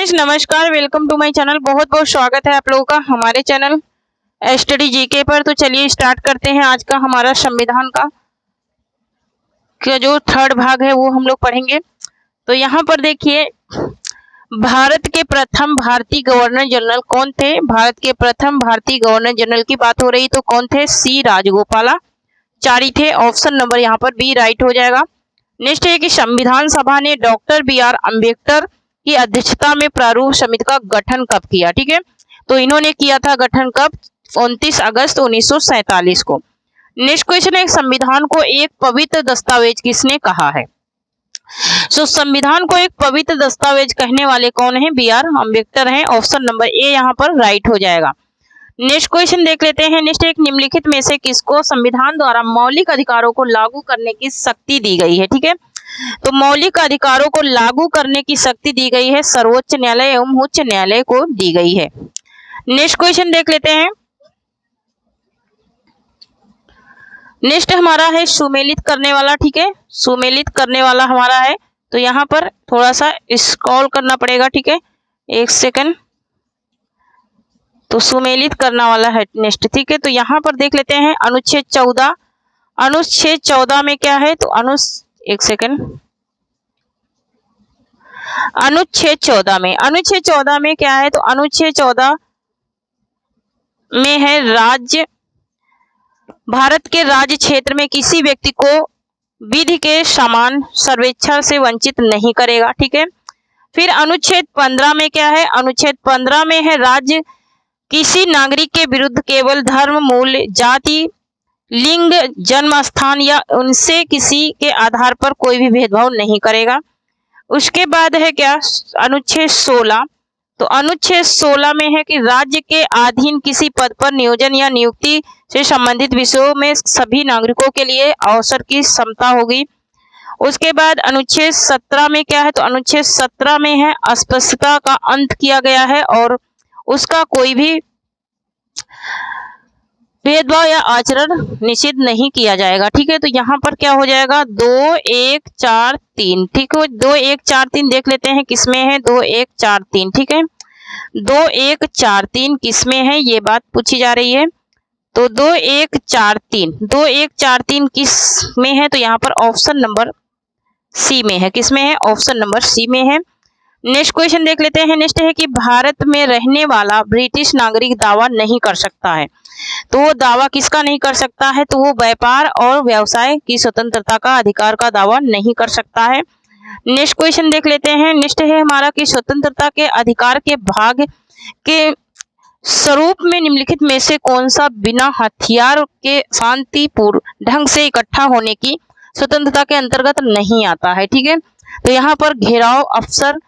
Friends नमस्कार, welcome to my channel. बहुत बहुत स्वागत है आप लोगों का हमारे चैनल स्टडी जीके पर। तो चलिए स्टार्ट करते हैं आज का हमारा संविधान का जो थर्ड भाग है वो हम लोग पढ़ेंगे। तो यहाँ पर देखिए, भारत के प्रथम भारतीय गवर्नर जनरल कौन थे? भारत के प्रथम भारतीय गवर्नर जनरल की बात हो रही तो कौन थे? सी राजगोपालाचारी थे। ऑप्शन नंबर यहाँ पर बी राइट हो जाएगा। नेक्स्ट है कि संविधान सभा ने डॉक्टर बी.आर. अम्बेडकर की अध्यक्षता में प्रारूप समिति का गठन कब किया? ठीक है, तो इन्होंने किया था गठन कब? 29 अगस्त 1947 को। नेक्स्ट क्वेश्चन है, संविधान को एक पवित्र दस्तावेज किसने कहा है? संविधान को एक पवित्र दस्तावेज कहने वाले कौन है? बी.आर. अम्बेडकर हैं। ऑप्शन नंबर ए यहाँ पर राइट हो जाएगा। नेक्स्ट क्वेश्चन देख लेते हैं। नेक्स्ट एक, निम्नलिखित में से किसको संविधान द्वारा मौलिक अधिकारों को लागू करने की शक्ति दी गई है? ठीक है, तो मौलिक अधिकारों को लागू करने की शक्ति दी गई है सर्वोच्च न्यायालय एवं उच्च न्यायालय को दी गई है। नेक्स्ट क्वेश्चन देख लेते हैं। नेक्स्ट हमारा है सुमेलित करने वाला। ठीक है, सुमेलित करने वाला हमारा है, तो यहाँ पर थोड़ा सा स्क्रॉल करना पड़ेगा। ठीक है, एक सेकंड। तो सुमेलित करना वाला है नेक्स्ट। ठीक है, तो यहाँ पर देख लेते हैं अनुच्छेद 14। अनुच्छेद 14 में क्या है? तो एक सेकंड। अनुच्छेद 14 में क्या है? तो अनुच्छेद 14 में है राज्य, भारत के राज्य क्षेत्र में किसी व्यक्ति को विधि के समान सर्वेक्षण से वंचित नहीं करेगा। ठीक है, फिर अनुच्छेद 15 में क्या है? अनुच्छेद 15 में है राज्य किसी नागरिक के विरुद्ध केवल धर्म, मूल, जाति, लिंग, जन्म स्थान या उनसे किसी के आधार पर कोई भी भेदभाव नहीं करेगा। उसके बाद है क्या? अनुच्छेद 16। तो अनुच्छेद 16 में है कि राज्य के अधीन किसी पद पर नियोजन या नियुक्ति से संबंधित विषयों में सभी नागरिकों के लिए अवसर की समता होगी। उसके बाद अनुच्छेद 17 में क्या है? तो अनुच्छेद 17 में है अस्पृश्यता का अंत किया गया है और उसका कोई भी भेदभाव या आचरण निषिद्ध नहीं किया जाएगा। ठीक है, तो यहाँ पर क्या हो जाएगा? 2, 1, 4, 3। ठीक है, 2, 1, 4, 3 देख लेते हैं किसमें है। 2, 1, 4, 3। ठीक है, 2, 1, 4, 3 किसमें है ये बात पूछी जा रही है। तो 2, 1, 4, 3 2, 1, 4, 3 किस में है? तो यहाँ पर ऑप्शन नंबर सी में है। किसमें है? ऑप्शन नंबर सी में है। नेक्स्ट क्वेश्चन देख लेते हैं। नेक्स्ट है कि भारत में रहने वाला ब्रिटिश नागरिक दावा नहीं कर सकता है, तो वो दावा किसका नहीं कर सकता है? तो वो व्यापार और व्यवसाय की स्वतंत्रता का अधिकार का दावा नहीं कर सकता है। नेक्स्ट क्वेश्चन देख लेते हैं। नेक्स्ट है हमारा कि स्वतंत्रता के अधिकार के भाग के स्वरूप में निम्नलिखित में से कौन सा बिना हथियार के शांतिपूर्ण ढंग से इकट्ठा होने की स्वतंत्रता के अंतर्गत नहीं आता है? ठीक है, तो यहाँ पर घेराव अफसर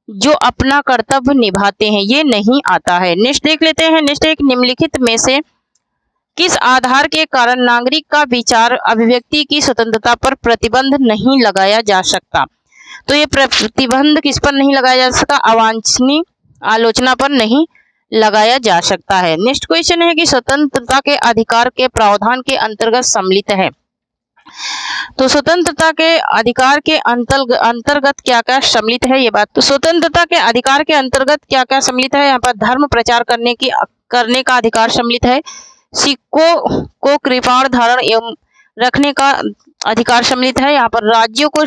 जो अपना कर्तव्य निभाते हैं ये नहीं आता है। नेक्स्ट देख लेते हैं। नेक्स्ट एक, निम्नलिखित में से किस आधार के कारण नागरिक का विचार अभिव्यक्ति की स्वतंत्रता पर प्रतिबंध नहीं लगाया जा सकता? तो ये प्रतिबंध किस पर नहीं लगाया जा सकता? अवांछनीय आलोचना पर नहीं लगाया जा सकता है। नेक्स्ट क्वेश्चन है कि स्वतंत्रता के अधिकार के प्रावधान के अंतर्गत सम्मिलित है, तो स्वतंत्रता के अधिकार के अंतर्गत क्या क्या सम्मिलित है ये बात। तो स्वतंत्रता के अधिकार के अंतर्गत क्या क्या सम्मिलित है? यहाँ पर धर्म प्रचार करने का अधिकार सम्मिलित है, सिक्कों को कृपाण धारण एवं रखने का अधिकार सम्मिलित है। यहाँ पर राज्यों को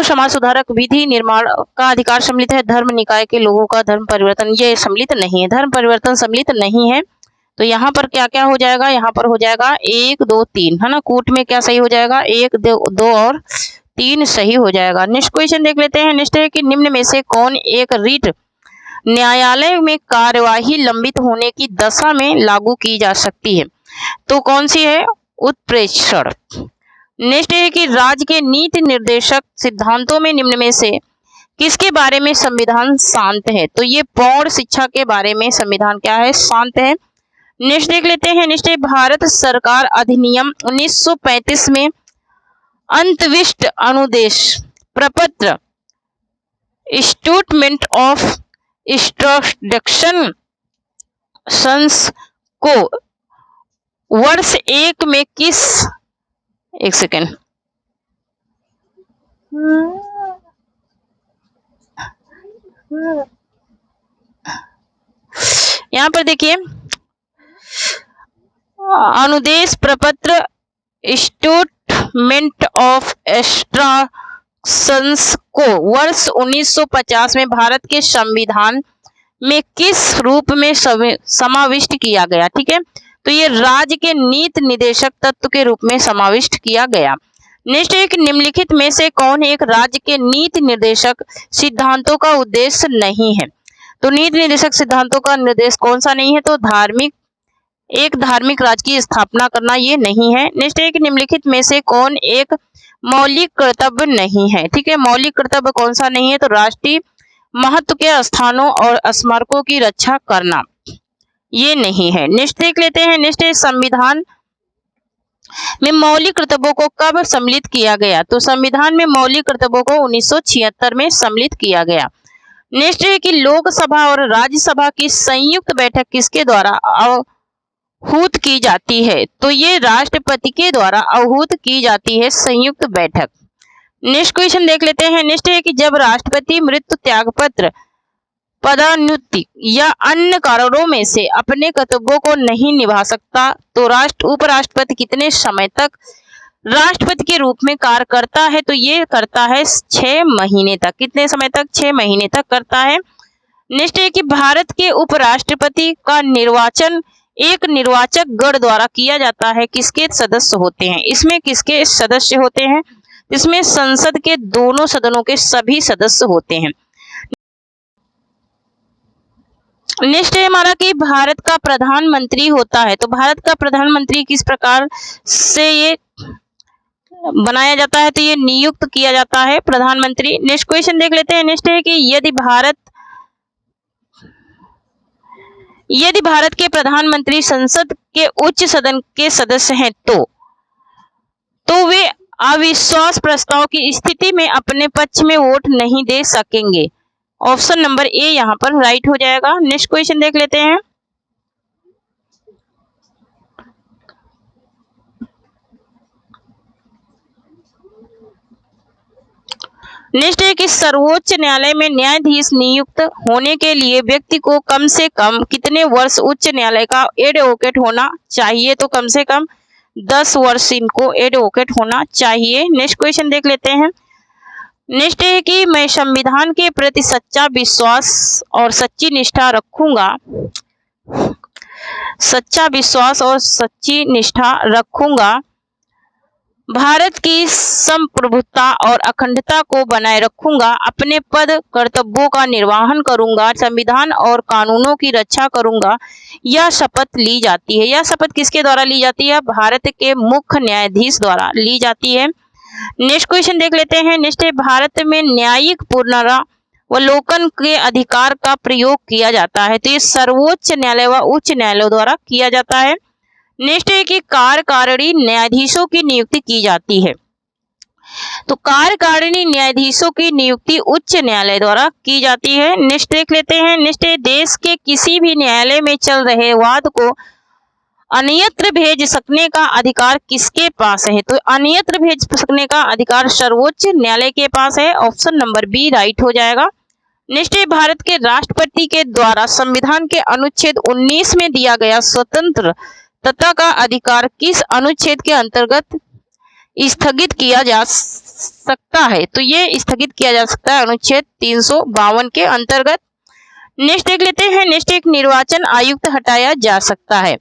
समाज सुधारक विधि निर्माण का अधिकार सम्मिलित है। धर्म निकाय के लोगों का धर्म परिवर्तन ये सम्मिलित नहीं है, धर्म परिवर्तन सम्मिलित नहीं है। तो यहाँ पर क्या क्या हो जाएगा? यहाँ पर हो जाएगा 1, 2, 3 है ना। कूट में क्या सही हो जाएगा? 1, 2 और 3 सही हो जाएगा। नेक्स्ट क्वेश्चन देख लेते हैं। नेक्स्ट है कि निम्न में से कौन एक रिट न्यायालय में कार्यवाही लंबित होने की दशा में लागू की जा सकती है? तो कौन सी है? उत्प्रेषण। नेक्स्ट है कि राज्य के नीति निर्देशक सिद्धांतों में निम्न में से किसके बारे में संविधान शांत है? तो ये प्रौढ़ शिक्षा के बारे में संविधान क्या है? शांत है। नेक्स्ट देख लेते हैं। नेक्स्ट है भारत सरकार अधिनियम 1935 में अंतविष्ट अनुदेश प्रपत्र स्टेटमेंट ऑफ इंस्ट्रक्शन को वर्ष 1 में किस एक सेकेंड यहाँ पर देखिए अनुदेश प्रपत्र स्टेटमेंट ऑफ इंस्ट्रक्शंस को वर्ष 1950 में भारत के संविधान में किस रूप में समाविष्ट किया गया? ठीक है, तो ये राज्य के नीति निर्देशक तत्व के रूप में समाविष्ट किया गया। नेक्स्ट एक निम्नलिखित में से कौन एक राज्य के नीति निर्देशक सिद्धांतों का उद्देश्य नहीं है? तो नीति निर्देशक सिद्धांतों का निर्देश कौन सा नहीं है? तो धार्मिक राज्य की स्थापना करना ये नहीं है। नेक्स्ट एक निम्नलिखित में से कौन एक मौलिक कर्तव्य नहीं है? ठीक है, मौलिक कर्तव्य कौन सा नहीं है? तो राष्ट्रीय महत्व के स्थानों और स्मारकों की रक्षा करना ये नहीं है। नेक्स्ट देख लेते हैं। नेक्स्ट संविधान में मौलिक कर्तव्यों को कब सम्मिलित किया गया? तो संविधान में मौलिक कर्तव्यों को 1976 में सम्मिलित किया गया। नेक्स्ट है कि लोकसभा और राज्यसभा की संयुक्त बैठक किसके द्वारा आहूत की जाती है? तो ये राष्ट्रपति के द्वारा आहूत की जाती है संयुक्त बैठक। नेक्स्ट क्वेश्चन देख लेते हैं। नेक्स्ट है कि जब राष्ट्रपति मृत्यु त्यागपत्र पदोन्नति या अन्य कारणों में से अपने कर्तव्यों को नहीं निभा सकता तो उपराष्ट्रपति कितने समय तक राष्ट्रपति के रूप में कार्य करता है? तो ये करता है 6 महीने तक। कितने समय तक? 6 महीने तक करता है। नेक्स्ट है कि भारत के उपराष्ट्रपति का निर्वाचन एक निर्वाचक गण द्वारा किया जाता है। किसके सदस्य होते हैं? इसमें किसके सदस्य होते हैं? इसमें संसद के दोनों सदनों के सभी सदस्य होते हैं। नेक्स्ट है हमारा कि भारत का प्रधानमंत्री होता है। तो भारत का प्रधानमंत्री किस प्रकार से ये बनाया जाता है? तो ये नियुक्त किया जाता है प्रधानमंत्री। नेक्स्ट क्वेश्चन देख लेते हैं। नेक्स्ट है कि यदि भारत के प्रधानमंत्री संसद के उच्च सदन के सदस्य हैं तो वे अविश्वास प्रस्ताव की स्थिति में अपने पक्ष में वोट नहीं दे सकेंगे। ऑप्शन नंबर ए यहाँ पर राइट हो जाएगा। नेक्स्ट क्वेश्चन देख लेते हैं। नेक्स्ट है कि सर्वोच्च न्यायालय में न्यायाधीश नियुक्त होने के लिए व्यक्ति को कम से कम कितने वर्ष उच्च न्यायालय का एडवोकेट होना चाहिए? तो कम से कम 10 वर्ष इनको एडवोकेट होना चाहिए। नेक्स्ट क्वेश्चन देख लेते हैं। नेक्स्ट है कि मैं संविधान के प्रति सच्चा विश्वास और सच्ची निष्ठा रखूंगा, भारत की संप्रभुता और अखंडता को बनाए रखूंगा, अपने पद कर्तव्यों का निर्वहन करूंगा, संविधान और कानूनों की रक्षा करूंगा, यह शपथ ली जाती है। यह शपथ किसके द्वारा ली जाती है? भारत के मुख्य न्यायाधीश द्वारा ली जाती है। नेक्स्ट क्वेश्चन देख लेते हैं। नेक्स्ट है भारत में न्यायिक पुनरावलोकन के अधिकार का प्रयोग किया जाता है। तो ये सर्वोच्च न्यायालय व उच्च न्यायालय द्वारा किया जाता है। नेक्स्ट है कि कार्यकारिणी न्यायाधीशों की नियुक्ति की जाती है। तो कार्यकारिणी न्यायाधीशों की नियुक्ति उच्च न्यायालय द्वारा की जाती है। नेक्स्ट देख लेते हैं। नेक्स्ट है देश के किसी भी न्यायालय में चल रहे वाद को अन्यत्र भेज सकने का अधिकार किसके पास है? तो अन्यत्र भेज सकने का अधिकार सर्वोच्च न्यायालय के पास है। ऑप्शन नंबर बी राइट हो जाएगा। नेक्स्ट है भारत के राष्ट्रपति के द्वारा संविधान के अनुच्छेद 19 में दिया गया स्वतंत्रता का अधिकार किस अनुच्छेद के अंतर्गत स्थगित किया जा सकता है? तो ये स्थगित किया जा सकता है अनुच्छेद 352 के अंतर्गत। नेक्स्ट देख लेते हैं। नेक्स्ट एक निर्वाचन आयुक्त हटाया जा सकता है।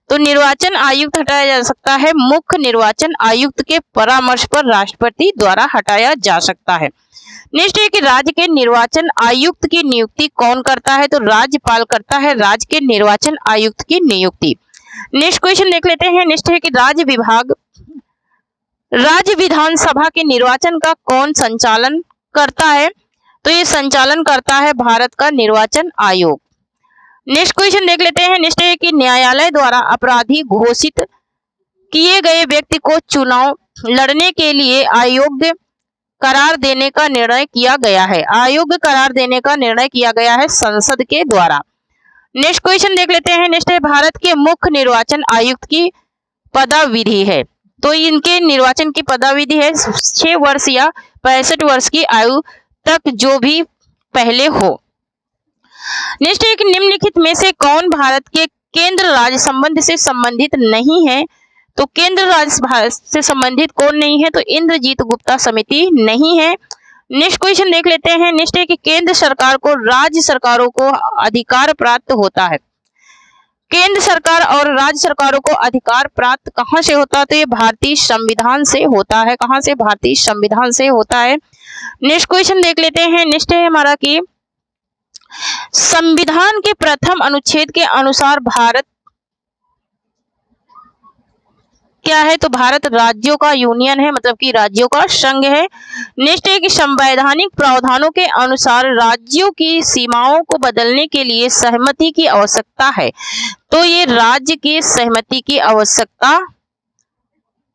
तो निर्वाचन आयुक्त हटाया जा सकता है मुख्य निर्वाचन आयुक्त के परामर्श पर राष्ट्रपति द्वारा हटाया जा सकता है। नेक्स्ट है कि राज्य के निर्वाचन आयुक्त की नियुक्ति कौन करता है? तो राज्यपाल करता है राज्य के निर्वाचन आयुक्त की नियुक्ति। नेक्स्ट क्वेश्चन देख लेते हैं। नेक्स्ट है कि राज्य विधानसभा के निर्वाचन का कौन संचालन करता है? तो ये संचालन करता है भारत का निर्वाचन आयोग। नेक्स्ट क्वेश्चन देख लेते हैं। नेक्स्ट है कि न्यायालय द्वारा अपराधी घोषित किए गए व्यक्ति को चुनाव लड़ने के लिए अयोग्य करार देने का निर्णय किया गया है। अयोग्य करार देने का निर्णय किया गया है संसद के द्वारा। नेक्स्ट क्वेश्चन देख लेते हैं। नेक्स्ट है भारत के मुख्य निर्वाचन आयुक्त की पदाविधि है। तो इनके निर्वाचन की पदाविधि है 6 वर्ष या 65 वर्ष की आयु तक जो भी पहले हो। नेक्स्ट है कि निम्नलिखित में से कौन भारत के केंद्र राज्य संबंध से संबंधित नहीं है। तो केंद्र राज्य से संबंधित कौन नहीं है, तो इंद्रजीत गुप्ता समिति नहीं है। नेक्स्ट क्वेश्चन देख लेते हैं। नेक्स्ट है कि केंद्र सरकार को राज्य सरकारों को अधिकार प्राप्त होता है। केंद्र सरकार और राज्य सरकारों को अधिकार प्राप्त कहां से होता है, तो ये भारतीय संविधान से होता है। कहां से, भारतीय संविधान से होता है। नेक्स्ट क्वेश्चन देख लेते हैं। नेक्स्ट है हमारा कि संविधान के प्रथम अनुच्छेद के अनुसार भारत क्या है, तो भारत राज्यों का यूनियन है, मतलब कि राज्यों का संघ है। नेक्स्ट है कि संवैधानिक प्रावधानों के अनुसार राज्यों की सीमाओं को बदलने के लिए सहमति की आवश्यकता है। तो ये राज्य की सहमति की आवश्यकता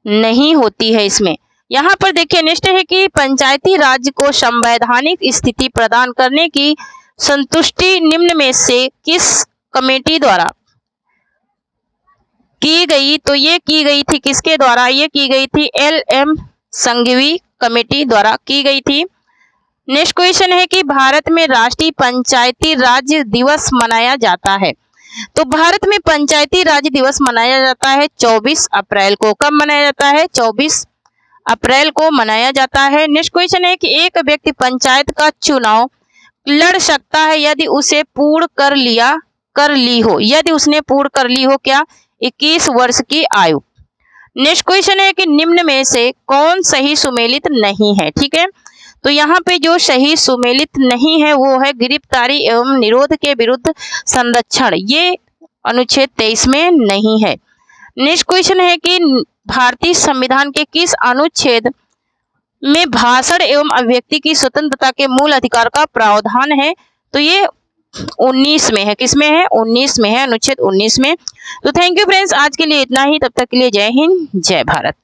नहीं होती है इसमें। यहाँ पर देखिए नेक्स्ट है कि पंचायती राज्य को संवैधानिक स्थिति प्रदान करने की संतुष्टि निम्न में से किस कमेटी द्वारा की गई, तो ये की गई थी किसके द्वारा, ये की गई थी LM संघवी कमेटी द्वारा की गई थी। नेक्स्ट क्वेश्चन है कि भारत में राष्ट्रीय पंचायती राज दिवस मनाया जाता है। तो भारत में पंचायती राज दिवस मनाया जाता है 24 अप्रैल को। कब मनाया जाता है, 24 अप्रैल को मनाया जाता है। नेक्स्ट क्वेश्चन है कि एक व्यक्ति पंचायत का चुनाव लड़ सकता है यदि उसे पूर्ण कर ली हो, यदि उसने पूर्ण कर ली हो क्या, 21 वर्ष की आयु। नेक्स्ट क्वेश्चन है कि निम्न में से कौन सही सुमेलित नहीं है। ठीक है, तो यहाँ पे जो सही सुमेलित नहीं है वो है गिरफ्तारी एवं निरोध के विरुद्ध संरक्षण, ये अनुच्छेद 23 में नहीं है। नेक्स्ट क्वेश्चन है कि भारतीय संविधान के किस अनुच्छेद में भाषण एवं अभिव्यक्ति की स्वतंत्रता के मूल अधिकार का प्रावधान है, तो ये 19 में है। किसमें है, 19 में है, अनुच्छेद 19 में। तो थैंक यू फ्रेंड्स, आज के लिए इतना ही। तब तक के लिए जय हिंद, जय भारत।